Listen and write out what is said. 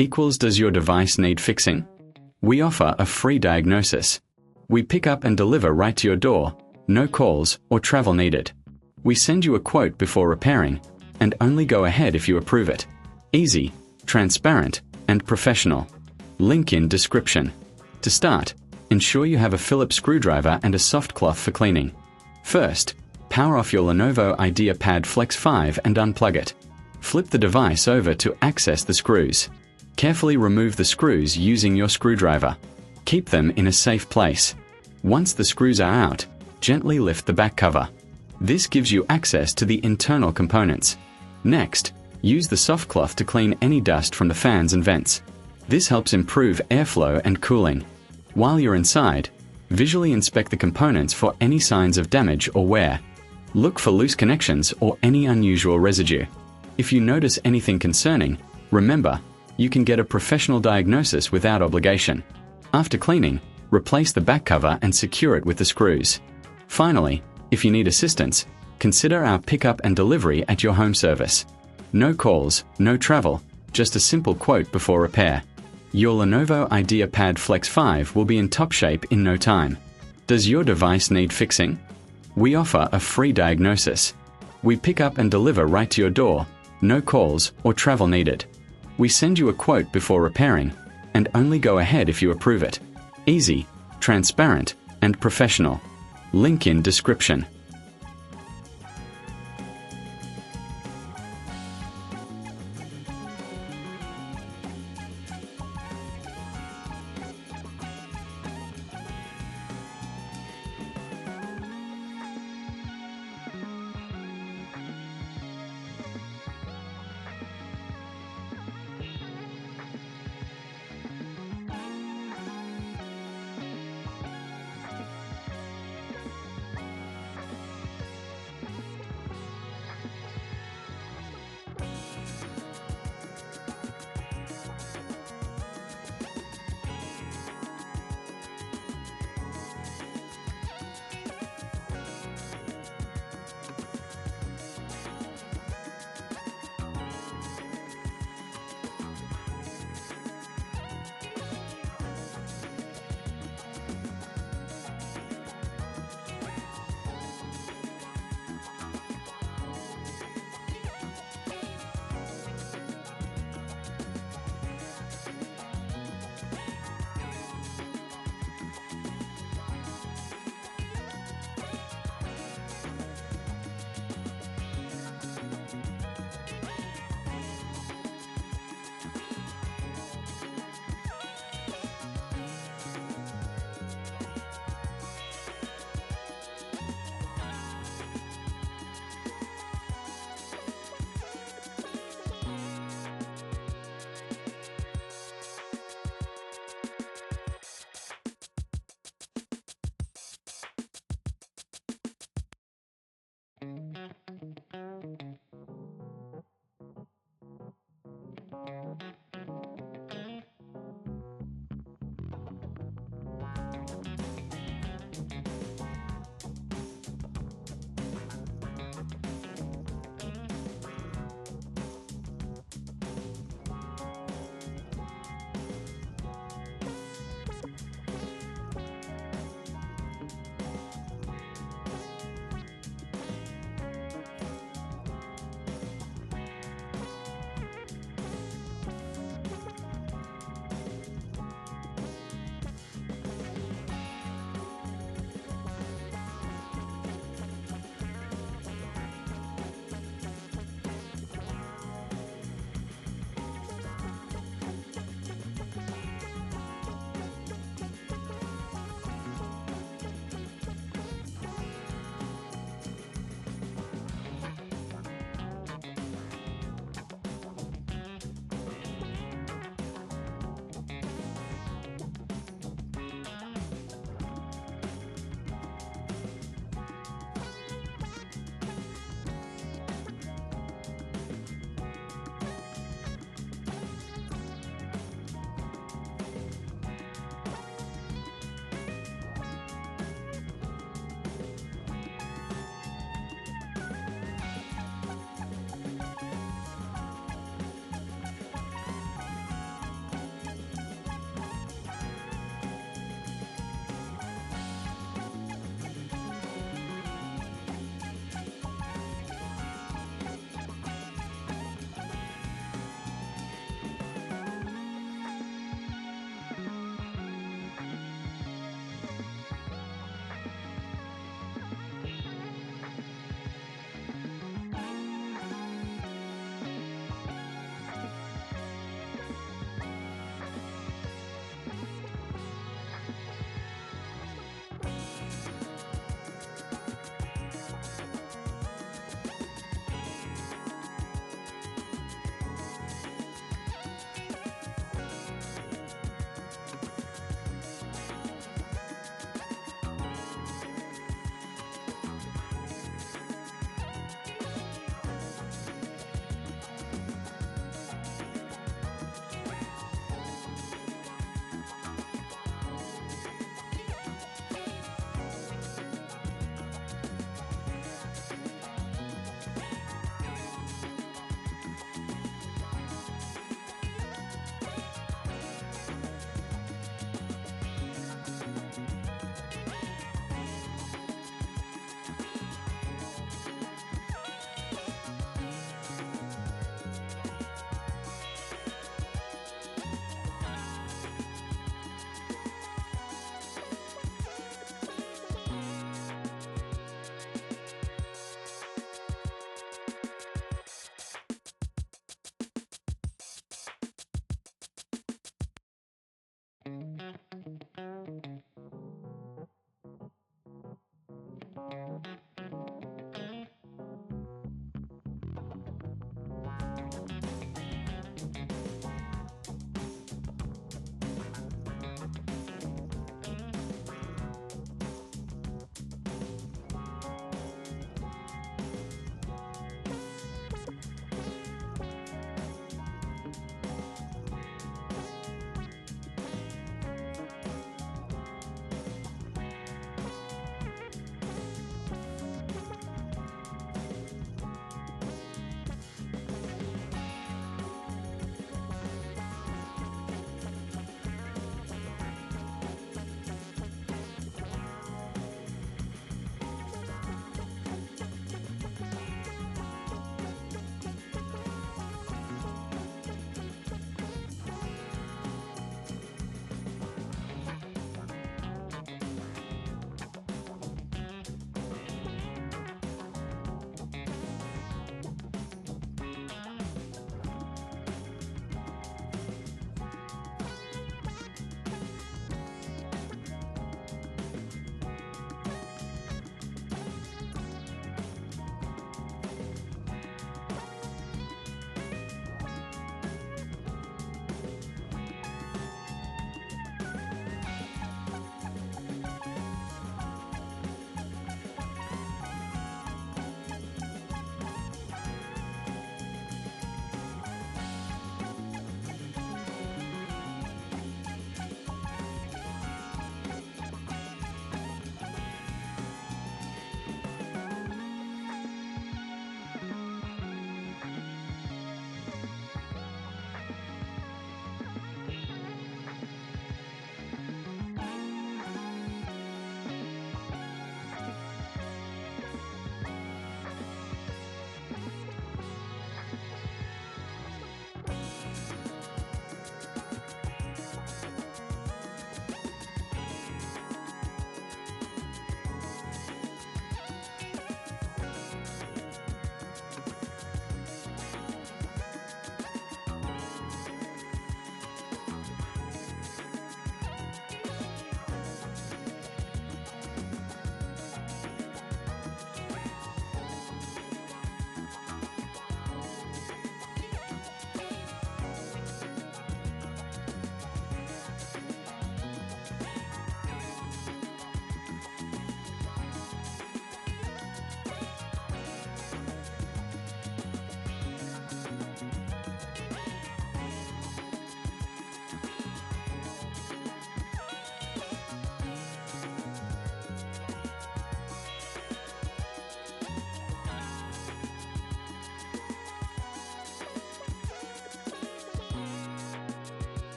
equals does your device need fixing? We offer a free diagnosis. We pick up and deliver right to your door, no calls or travel needed. We send you a quote before repairing, and only go ahead if you approve it. Easy, transparent, and professional. Link in description. To start, ensure you have a Phillips screwdriver and a soft cloth for cleaning. First, power off your Lenovo IdeaPad Flex 5 and unplug it. Flip the device over to access the screws. Carefully remove the screws using your screwdriver. Keep them in a safe place. Once the screws are out, gently lift the back cover. This gives you access to the internal components. Next, use the soft cloth to clean any dust from the fans and vents. This helps improve airflow and cooling. While you're inside, visually inspect the components for any signs of damage or wear. Look for loose connections or any unusual residue. If you notice anything concerning, remember, you can get a professional diagnosis without obligation. After cleaning, replace the back cover and secure it with the screws. Finally, if you need assistance, consider our pickup and delivery at your home service. No calls, no travel, just a simple quote before repair. Your Lenovo IdeaPad Flex 5 will be in top shape in no time. Does your device need fixing? We offer a free diagnosis. We pick up and deliver right to your door, no calls or travel needed. We send you a quote before repairing, and only go ahead if you approve it. Easy, transparent, and professional. Link in description.